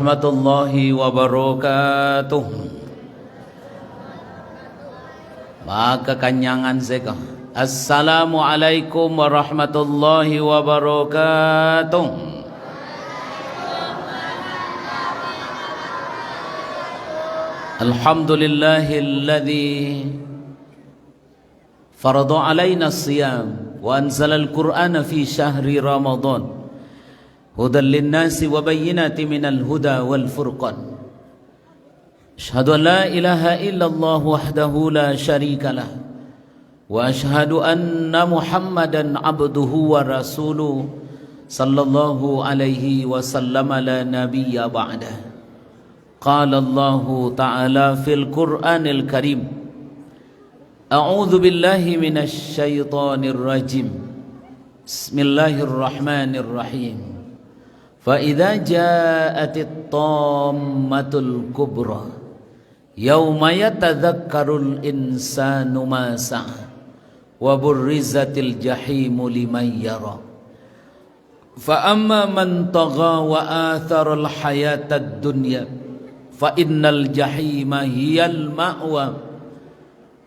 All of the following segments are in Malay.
warahmatullahi wabarakatuh. Maka kanyangan seka. Assalamualaikum warahmatullahi wabarakatuh. Alhamdulillahilladzi farada alaina as-siyam wa anzala al-Qur'ana fi syahri Ramadan hudan lin-nasi wa bayyinatin minal huda wal furqan. Asyhadu an la ilaha illallah wahdahu la syarikalah wa asyhadu anna Muhammadan abduhu wa rasuluh sallallahu alaihi wasallam la nabiyya ba'dah. Qala Allah ta'ala fil Qur'anil Karim, a'udzu billahi minasy syaithanir rajim. Bismillahirrahmanirrahim. Fa idza ja'atit tammatul kubra yauma yatadzakkarul insanu ma sa'a wa burrizatil jahimu liman yara. Fa amma man tagha wa atharal hayatad dunya fa innal jahima hiyal ma'wa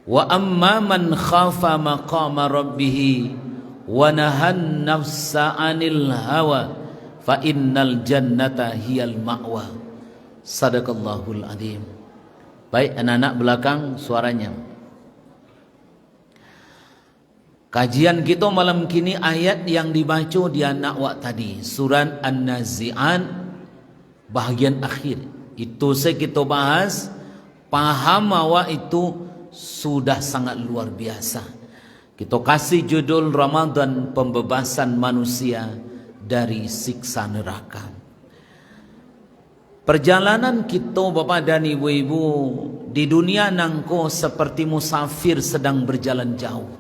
wa amma man khafa maqama rabbih wa nahan nafsa 'anil hawa fa innal jannata hiyal ma'wa. Sadaqallahul azim. Baik, anak-anak belakang suaranya. Kajian kita malam kini ayat yang dibaca di anak wak tadi, surat An-Nazi'at bahagian akhir. Itu saya kita bahas, paham awak itu sudah sangat luar biasa. Kita kasih judul Ramadan pembebasan manusia dari siksa neraka. Perjalanan kita Bapak dan Ibu-ibu di dunia nangko seperti musafir sedang berjalan jauh.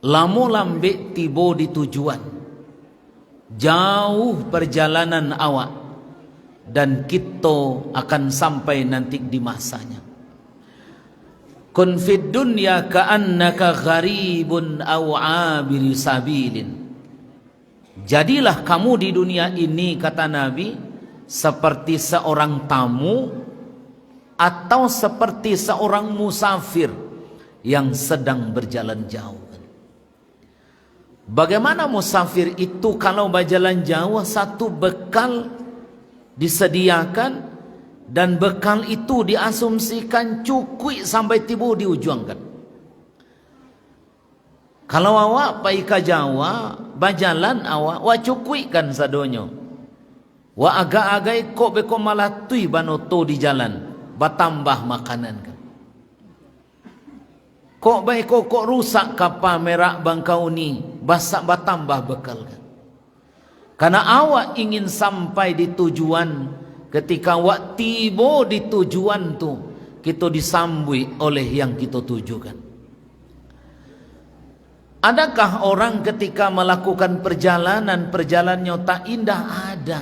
Lamo lambe tiba di tujuan. Jauh perjalanan awak dan kita akan sampai nanti di masanya. Kun fid dunya ka'annaka gharibun aw 'abiri sabilin. Jadilah kamu di dunia ini, kata Nabi, seperti seorang tamu atau seperti seorang musafir yang sedang berjalan jauh. Bagaimana musafir itu kalau berjalan jauh? Satu bekal disediakan dan bekal itu diasumsikan cukup sampai tiba di ujung kan. Kalau awak pai ke Jawa, bajalan awak, wa cukui kan sadonyo. Wa agak-agak kok beko malah tui banoto di jalan, batambah makanan kan. Kok baik kok rusak kapal merak bangkau ni, basak batambah bekal kan. Karena awak ingin sampai di tujuan, ketika awak tiba di tujuan tu, kita disambui oleh yang kita tujukan. Adakah orang ketika melakukan perjalanannya tak indah? Ada.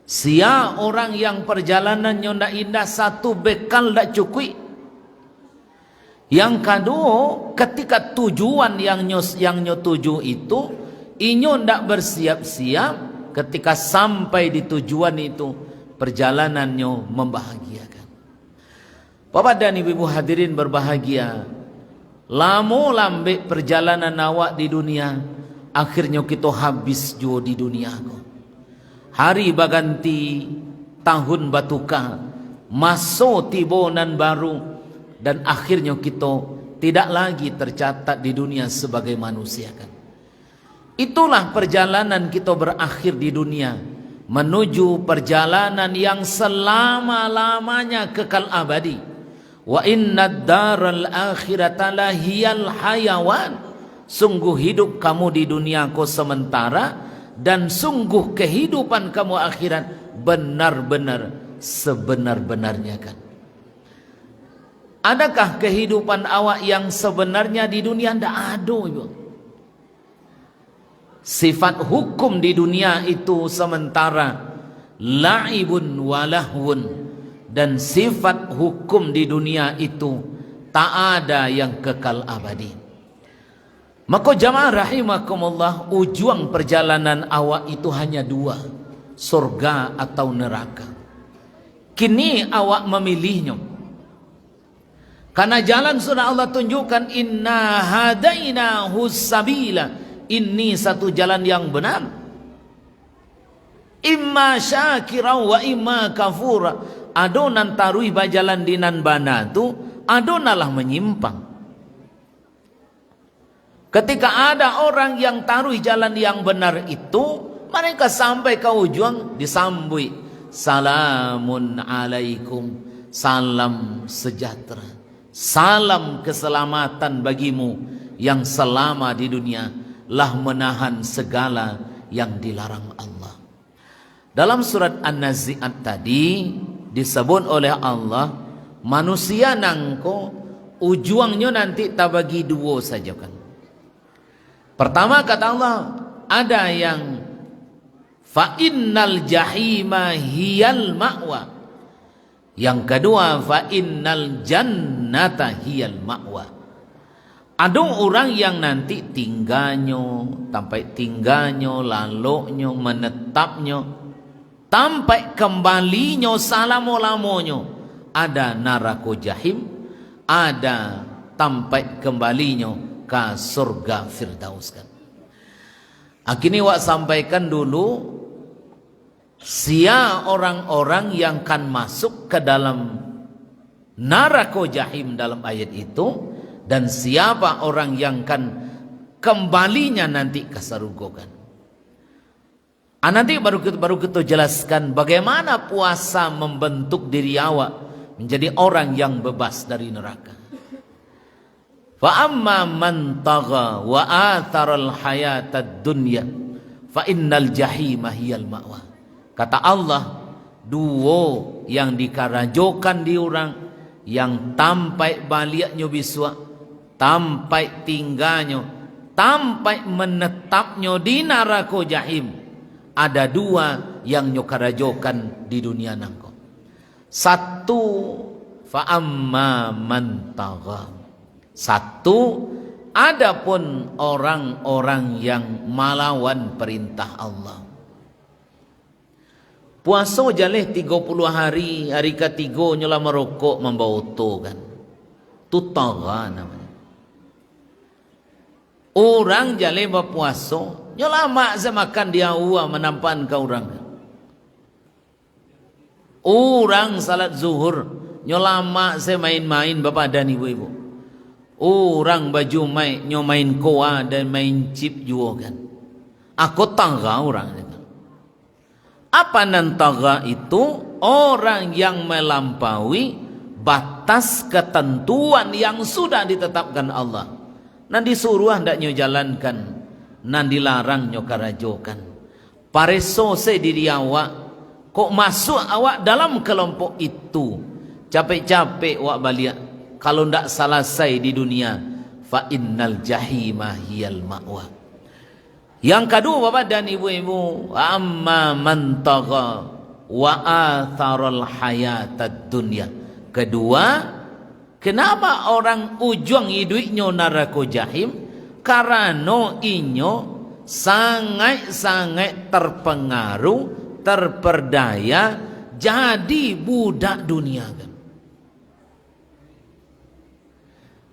Sia orang yang perjalanannya tak indah, satu bekal tak cukup. Yang kedua, ketika tujuan yang nyo tuju itu, inyo tak bersiap-siap, ketika sampai di tujuan itu, perjalanannya membahagiakan. Bapak dan Ibu hadirin berbahagia, lamo lambe perjalanan awak di dunia, akhirnya kita habis jo di dunia. Hari baganti, tahun batuka, masuk tibonan baru, dan akhirnya kita tidak lagi tercatat di dunia sebagai manusia kan. Itulah perjalanan kita berakhir di dunia, menuju perjalanan yang selama-lamanya kekal abadi. Wa innad daral akhirata lahiyal hayawan. Sungguh hidup kamu di dunia kau sementara, dan sungguh kehidupan kamu akhirat benar-benar sebenar-benarnya kan. Adakah kehidupan awak yang sebenarnya di dunia? Tidak ada, Ibu. Sifat hukum di dunia itu sementara, la'ibun walahwun, dan sifat hukum di dunia itu tak ada yang kekal abadi. Maka jamaah rahimakumullah, ujung perjalanan awak itu hanya dua. surga atau neraka. Kini awak memilihnya. Karena jalan sudah Allah tunjukkan, inna hadainahu sabila. Ini satu jalan yang benar. Imma syakira wa imma kafura. Adonan tarui bajalan dinan bana tu, adonalah menyimpang. Ketika ada orang yang taruh jalan yang benar itu, mereka sampai ke ujung disambui, salamun alaikum, salam sejahtera, salam keselamatan bagimu yang selama di dunia lah menahan segala yang dilarang Allah. Dalam surat An-Nazi'at tadi disebut oleh Allah, manusia nangko ujungnya nanti tak bagi dua saja kan. Pertama kata Allah, ada yang fa innal jahima hiyal ma'wa. Yang kedua, fa innal jannata hiyal ma'wa. Ada orang yang nanti tinggalnya, sampai tinggalnya, laloknya, menetapnya, sampai kembalinya salamo-lamonyo. Ada neraka jahim, ada sampai kembalinya ke surga Firdaus kan. Akhirnya wak sampaikan dulu, sia orang-orang yang kan masuk ke dalam neraka jahim dalam ayat itu, dan siapa orang yang kan kembalinya nanti ke surga kan. Nanti baru kita jelaskan bagaimana puasa membentuk diri awak menjadi orang yang bebas dari neraka. Fa amma man tagha wa atharal hayatad dunya fa innal jahima hiyal ma'wa. Kata Allah, dua yang dikarajokan di orang, yang tampai baliknya biswa, tampai tinggalnya, tampai menetapnya di neraka jahim. Ada dua yang nyokarajokan di dunia nangko. Satu, fa amma man tagha. Satu, adapun orang-orang yang melawan perintah Allah. Puasa jaleh 30 hari, hari ketiga nyola merokok membawa oto kan. Itu tagha namanya. Orang jaleh berpuasa, nyola mak semakan dia uwa menampan ke orang. Orang salat zuhur, nyola mak saya main-main bapak dan ibu-ibu. Orang baju main koa dan main chip juga kan. Aku tangga orang itu. Apa nantaga itu? Orang yang melampaui batas ketentuan yang sudah ditetapkan Allah. Nan disuruh hendaknya jalankan, nan dilarang nyokarajokan. Pareso se diri awak, kok masuk awak dalam kelompok itu. Capek-capek awak balik. Kalau ndak selesai di dunia, fa innal jahima hiyal ma'wa. Yang kedua Bapak dan Ibu-ibu, amma man tagha wa atharal hayatad dunya. Kedua, kenapa orang ujung hidupnya neraka jahim? Karena inyo sangat-sangat terpengaruh, terperdaya jadi budak dunia kan.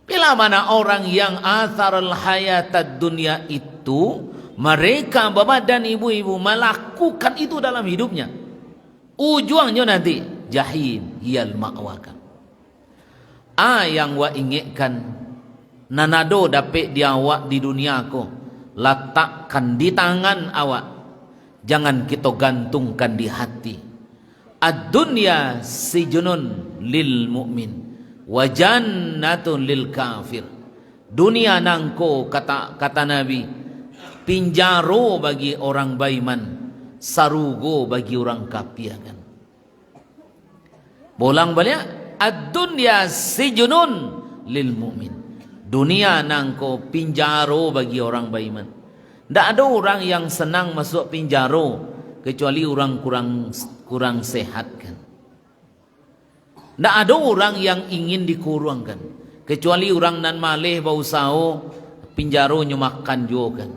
Bila mana orang yang atharul hayatad dunia itu, mereka Bapak dan Ibu-ibu melakukan itu dalam hidupnya, ujungnya nanti jahim hiyal ma'wakan. Yang wa ingatkan nanado dapat dia awak di dunia ko, letakkan di tangan awak, jangan kita gantungkan di hati. Ad-dunya sijnun lil mu'min wa jannatun lil kafir. Dunia nangko kata Nabi, pinjaro bagi orang baiman, sarugo bagi orang kafir kan. Bolang balik, ad-dunya sijnun lil mu'min. Dunia nangko pinjaro bagi orang baiman. Tidak ada orang yang senang masuk pinjaro kecuali orang kurang sehat kan. Tidak ada orang yang ingin dikurangkan kecuali orang nan malih bau sao pinjaro nyu makan juga kan.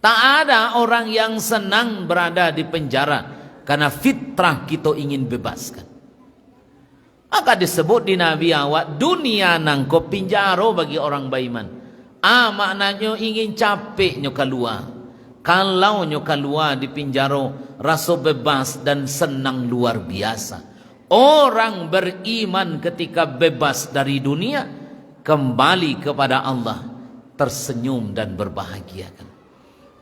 Tak ada orang yang senang berada di penjara karena fitrah kita ingin bebaskan. Maka disebut di Nabi awak, dunia nangko pinjaro bagi orang beriman. Maknanya ingin capek nyo keluar. Kalau nyo keluar di pinjaro, rasa bebas dan senang luar biasa. Orang beriman ketika bebas dari dunia, kembali kepada Allah, tersenyum dan berbahagia.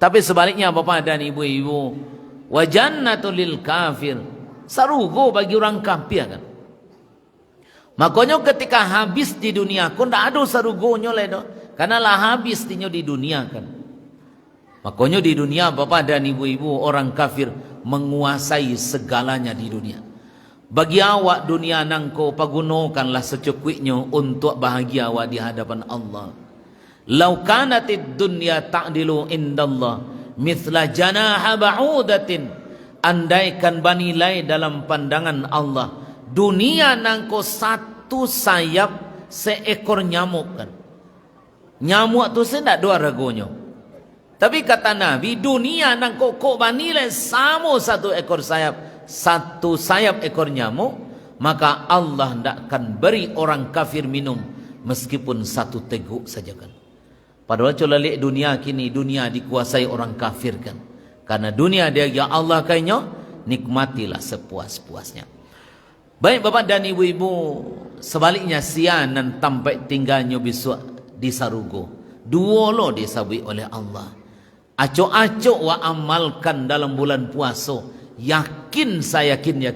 Tapi sebaliknya Bapak dan Ibu-ibu, wa jannatul lil kafir, sarugo bagi orang kafir kan. Makanya ketika habis di dunia ku ndak ada sarugonyo ledo, karena lah habis tinyo di dunia kan. Makanya di dunia Bapak dan Ibu-ibu, orang kafir menguasai segalanya di dunia. Bagi awak dunia nangko pagunokanlah secukupnya untuk bahagia awak di hadapan Allah. Lau kanatid dunya ta'dilu indallah mithla janaha ba'udatin, andaikan banilai dalam pandangan Allah dunia nangko satu sayap seekor nyamuk kan. Nyamuk tu sendak dua ragonyo. Tapi kata Nabi, dunia nangko kok banilai sama satu ekor sayap, satu sayap ekor nyamuk, maka Allah tidak akan beri orang kafir minum meskipun satu teguk saja kan. Padahal colalik dunia kini, dunia dikuasai orang kafir kan. Karena dunia dia ya Allah kayaknya, nikmatilah sepuas-puasnya. Baik Bapak dan Ibu-ibu, sebaliknya sian dan tampai tinggalnya besok di sarugo. Dua lo disabui oleh Allah. Acok-acok wa amalkan dalam bulan puasa. Yakin saya yakinnya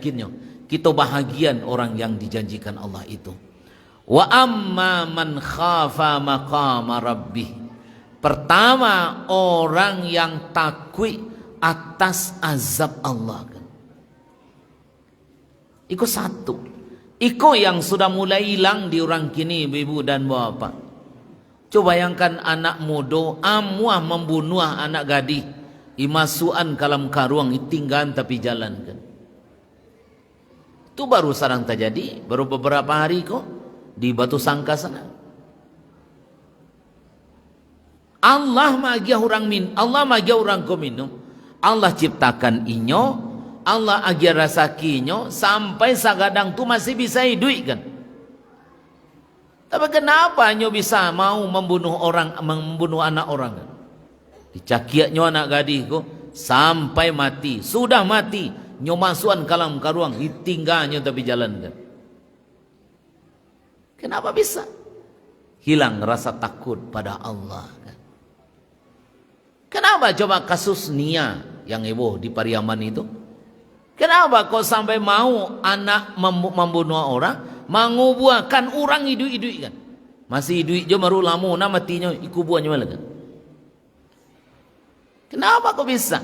kita bahagian orang yang dijanjikan Allah itu. Wa amma man khafa maqama rabbih. Pertama, orang yang takut atas azab Allah kan. Iko satu. Iko yang sudah mulai hilang di orang kini, ibu dan bapak. Coba bayangkan anak muda amuah membunuh anak gadis. Imasuan kalam karuang tinggal tapi jalan kan. Itu baru sarang terjadi, baru beberapa hari kok di Batu Sangka sana. Allah magia orang Allah magia orang ko minum. Allah ciptakan inyo, Allah ajar rasakinyo sampai sagadang tu masih bisa hidup kan. Tapi kenapa nyo bisa mau membunuh orang, membunuh anak orang kan? Dicakiaknya anak gadis ko sampai mati, sudah mati nyo masuan kalam karuang ditinggalnya tapi jalan kan. Kenapa bisa? Hilang rasa takut pada Allah kan. Kenapa coba kasus Nia yang heboh di Pariaman itu? Kenapa kau sampai mau anak membunuh orang, mengubuahkan orang hidup-hidup kan? Masih hidup je baru lama na matinya ikubuahnya malah kan? Kenapa kau bisa?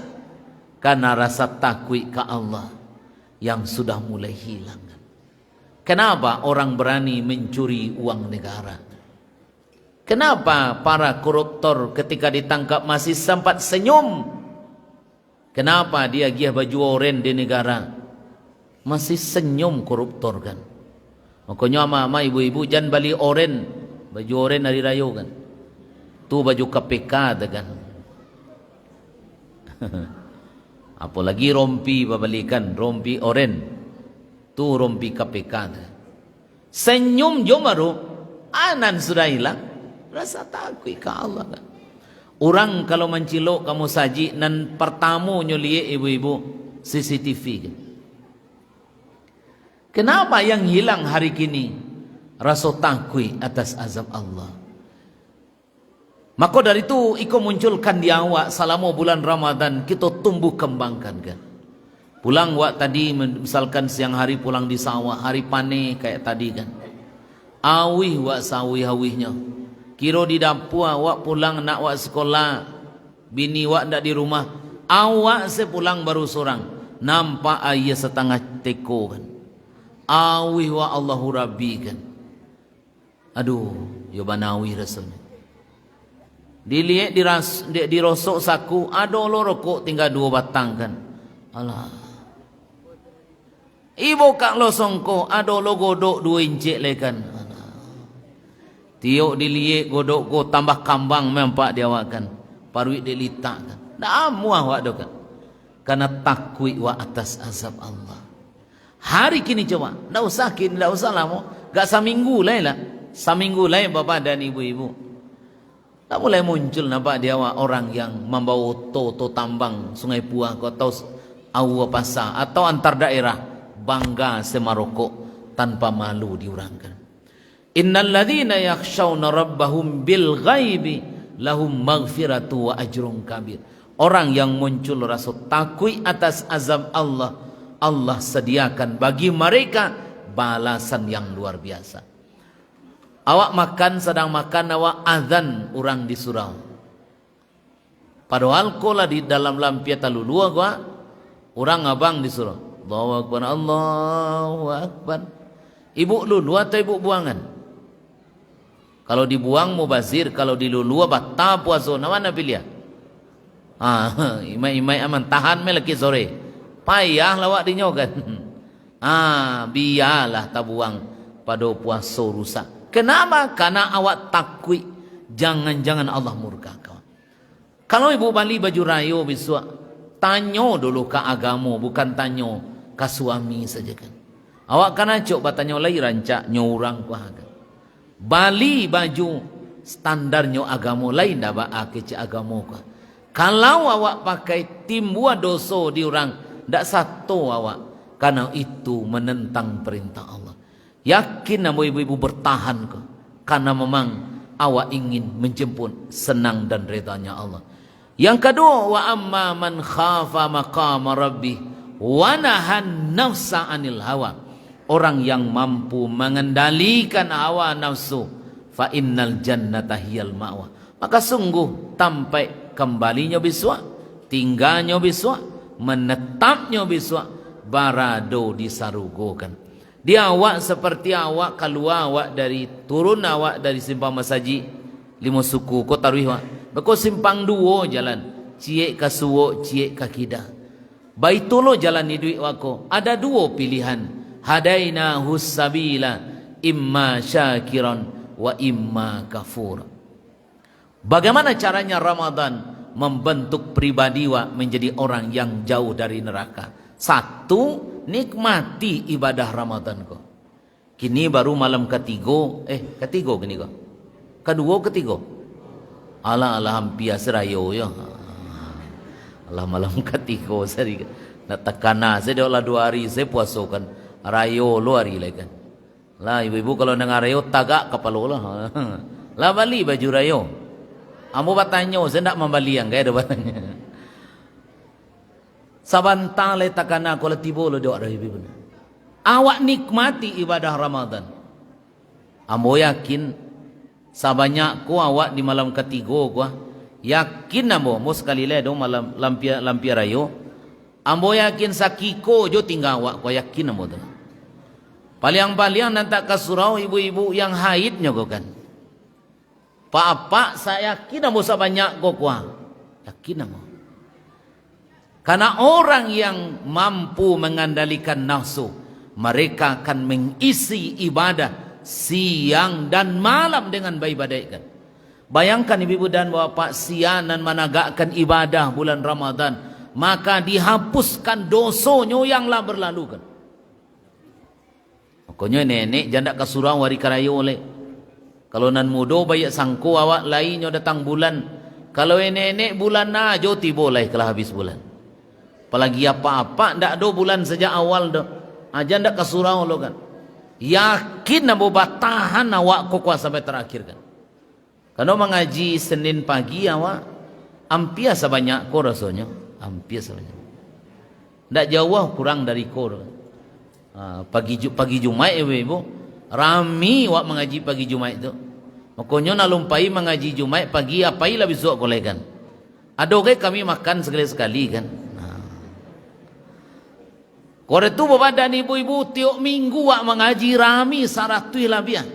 Karena rasa takut ke Allah yang sudah mulai hilang kan? Kenapa orang berani mencuri uang negara? Kenapa para koruptor ketika ditangkap masih sempat senyum? Kenapa dia giah baju oren di negara? Masih senyum koruptor kan? Makanya ama-ama ibu-ibu jangan beli oren, baju oren hari raya kan? Tu baju KPK kan? Apalagi rompi babalikan, rompi oren. Tu rompi KPK. Senyum jomaru, anan sudah hilang. Rasa takut ke Allah kan? Orang kalau mencilok kamu saji dan pertama nyoliye ibu-ibu CCTV kan? Kenapa yang hilang hari kini? Rasa takut atas azab Allah. Maka dari itu iko munculkan di awak selama bulan Ramadan kita tumbuh kembangkan kan. Pulang wak tadi misalkan siang hari pulang di sawah, hari panen kayak tadi kan. Awih wak sawih-awihnya. Kiro di dapur awak pulang nak wak sekolah, bini wak ndak di rumah. Awak sepulang baru seorang. Nampak ayah setengah teko kan. Awih wa Allahu Rabbi kan. Aduh, yo banawi rasanya. Dilihat dirosok saku, ada lo rokok tinggal 2 batang kan. Alah. Ibu kak lo songko, ada lo godok 2 inci lekan. Tiok dilihat godok ko tambah kambang mempak dia wakan. Paruit dilitak kan. Dah amu awak do kan. Karena takwi wa atas azab Allah. Hari kini coba, ndak usah kini, ndak usah lama, gak seminggu lah. Seminggu lah bapak dan ibu-ibu. Tak mulai muncul nampak dia orang yang membawa to tambang Sungai Puah kau tahu awa pasar atau antar daerah bangga semarokok tanpa malu diurangkan. Innal ladzina yakhshawna rabbahum bil ghaibi lahum maghfiratu wa ajrun kabir. Orang yang muncul rasa takut atas azab Allah, Allah sediakan bagi mereka balasan yang luar biasa. Awak makan, sedang makan, awak azan orang di surau. Padahal kola di dalam lampia talulua gua, orang abang di surau. Allahu Akbar, Allahu Akbar. Ibu lulu atau ibu buangan? Kalau dibuang mubazir, kalau dilulua batal puasa. Mana pilih? Imai-imai aman tahan melaki sore. Payah lawak dinyogan. Biarlah tabuang pada puasa rusak. Kenapa? Karena awak takwi jangan-jangan Allah murka kau. Kalau ibu bali baju rayo besok, tanyo dulu ke agama, bukan tanyo ke suami saja kan. Awak kan acok batanyo lagi rancak nyorang ku agama. Bali baju standarnya agama lain dah ba kecik agama ku. Kalau awak pakai timbua dosa di orang, tak satu awak. Karena itu menentang perintah Allah. Yakin nama ibu-ibu bertahan ke? Karena memang awak ingin menjemput senang dan redanya Allah. Yang kedua, wa amma man khafa maqama rabbih wa nahan nafsa anil hawa. Orang yang mampu mengendalikan hawa nafsu, fa innal jannata hiyal ma'wa. Maka sungguh tampai kembalinya besok, tinggalnya besok, menetapnya besok, barado disarugokan. Dia awak seperti awak keluar awak dari turun awak dari simpang masaji lima suku kau taruh awak. Beko simpang dua jalan, ciek ke suwo, ciek ke kida. Baitulo jalan hidup wako. Ada dua pilihan. Hadaina hussabila imma syakiran wa imma kafur. Bagaimana caranya Ramadan membentuk pribadi menjadi orang yang jauh dari neraka? Satu, nikmati ibadah Ramadan kau. Kini baru malam ketiga, ketiga kini kau. Kedua, ketiga. Alah hampir serayo ya. Alah malam ketiga seri. Nak tekana saya dah 2 hari saya puasakan rayo luar lagi kan. Lah ibu-ibu kalau dengar rayo tagak kepala lah. Lah bali baju rayo. Amu bertanya, saya nak membali yang gaya depannya. Sabantang le takana kalau tibo lo doa ibu. Awak nikmati ibadah Ramadan. Amu yakin sabanyak ku awak di malam ketiga ku yakin amu sekali le do malam lampia rayo. Amu yakin sakiko jo tinggal awak ku yakin amu tu. Paling nanti ke surau ibu-ibu yang haidnya ku kan. Pak saya yakin amu sabanyak ku kuah. Yakin amu. Karena orang yang mampu mengendalikan nafsu, mereka akan mengisi ibadah siang dan malam dengan baik-baik. Bayangkan ibu-ibu dan bapak siang dan menegakkan ibadah bulan Ramadan, maka dihapuskan dosonya yang lah berlalu kan. Makanya nenek janda ke surau hari karayo oleh. Kalau nan mudo banyak sangko awak lainnya datang bulan. Kalau nenek bulan na jo tibo lah kalau habis bulan. Apalagi apa-apa ndak do bulan sejak awal do. Aja ndak ke surau lo kan. Yakin nak tahan awak kokoh sampai terakhir kan. Kalau mengaji Senin pagi awak ampia sebanyak ko rasanya. Ampia sebanyak. Ndak jauh kurang dari ko. Pagi Jumat ibu rami wak mengaji pagi Jumat itu. Makanya nalumpai mengaji Jumat pagi apai lah besok boleh kan. Ada kami makan sekali-sekali kan. Kore tu bapak dan ibu-ibu tiap minggu wak mengaji rami saratui lah biar.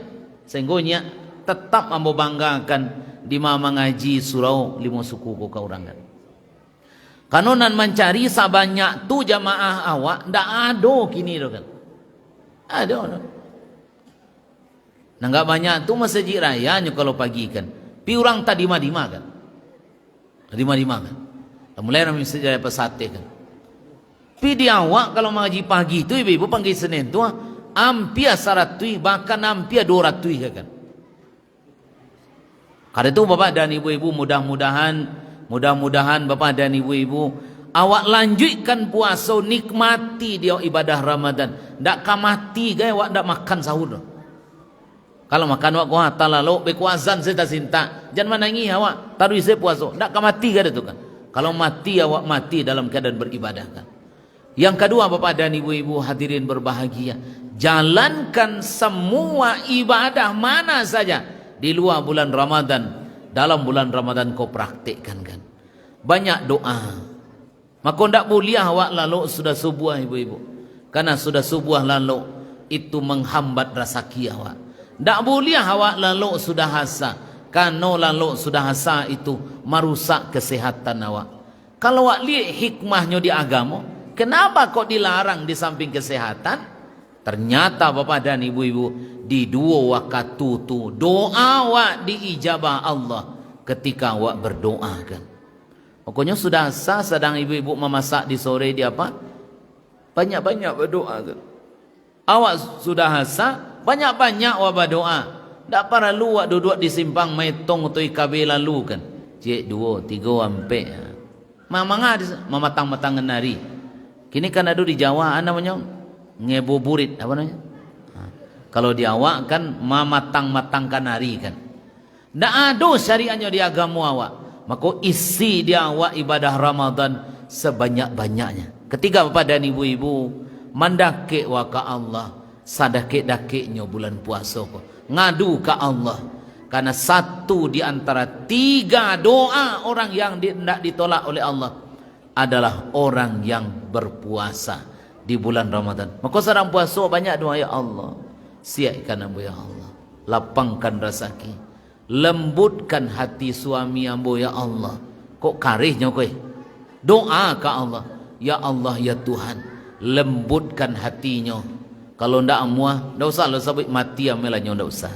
Sehingga tetap ambo banggakan di mana mengaji surau 5 suku ko orang kan. Kanonan mencari sabanyak tu jamaah awak ndak ada kini do kan. Ada. Nah enggak banyak tu masjid raya kalau pagi kan. Pi orang tak dima-dima kan. Dima-dima kan. Mulai kami sejaya pesate kan. Pi di awak kalau mengaji pagi tu ibu panggil Senin tu ampia 100 bahkan ampia 200 kan. Karena itu Bapak dan Ibu-ibu mudah-mudahan Bapak dan Ibu-ibu awak lanjutkan puasa, nikmati dia ibadah Ramadan. Ndak kamati gaya awak ndak makan sahur. Kalau makan awak kuat lalu bekuazan saya tak cinta. Jangan menangi awak taruh saya puasa. Ndak kamati gaya itu kan. Kalau mati awak mati dalam keadaan beribadah kan. Yang kedua Bapak dan Ibu-ibu hadirin berbahagia, jalankan semua ibadah mana saja di luar bulan Ramadan, dalam bulan Ramadan kau praktikkan kan. Banyak doa. Maka ndak boleh awak lalu sudah subuh ibu-ibu. Karena sudah subuh lalu itu menghambat rezeki awak. Ndak boleh awak lalu sudah hasa. Karena lalu sudah hasa itu merusak kesehatan awak. Kalau awak lihat hikmahnya di agama, kenapa kok dilarang di samping kesehatan? Ternyata Bapak dan Ibu-ibu di 2 waktu itu doa awak diijabah Allah ketika awak berdoa kan. Pokoknya sudah sah sedang ibu-ibu memasak di sore di apa? Banyak-banyak berdoa kan. Awak sudah sah banyak-banyak awak berdoa. Tak perlu awak duduk di simpang metong atau ikabe lalu kan. Cik 2, 3 ampe. Mamanga mamatang-matang nari. Kini kan ada di Jawa namanya ngebuburit apa namanya? Kalau di awak kan mamatang-matang kanari kan. Ndak ada syariatnya di agama awak. Maka isi dia awak ibadah Ramadan sebanyak-banyaknya. Ketiga Bapak dan Ibu-ibu mandake wa ka Allah, sadakit-dakitnya bulan puasa ko. Ngadu ka Allah. Karena satu di antara 3 doa orang yang tidak ditolak oleh Allah adalah orang yang berpuasa di bulan Ramadan. Maka sedang puasa banyak doa, ya Allah, siapkan ambo ya Allah, lapangkan rezeki, lembutkan hati suami ambo ya Allah. Kok karihnya kowe? Doa ke Allah, ya Allah ya Tuhan, lembutkan hatinya. Kalau ndak amuah, ndak usah lo sabit mati amelanya ndak usah.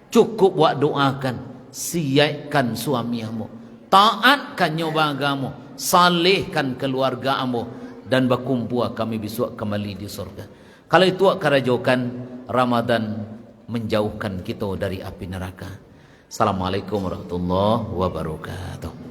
Cukup buat doakan, siapkan suami ambo, taatkan nyoba agama, salihkan keluarga ambo, dan berkumpul kami besok kembali di surga. Kalau itu kerajokan Ramadan menjauhkan kita dari api neraka. Assalamualaikum warahmatullahi wabarakatuh.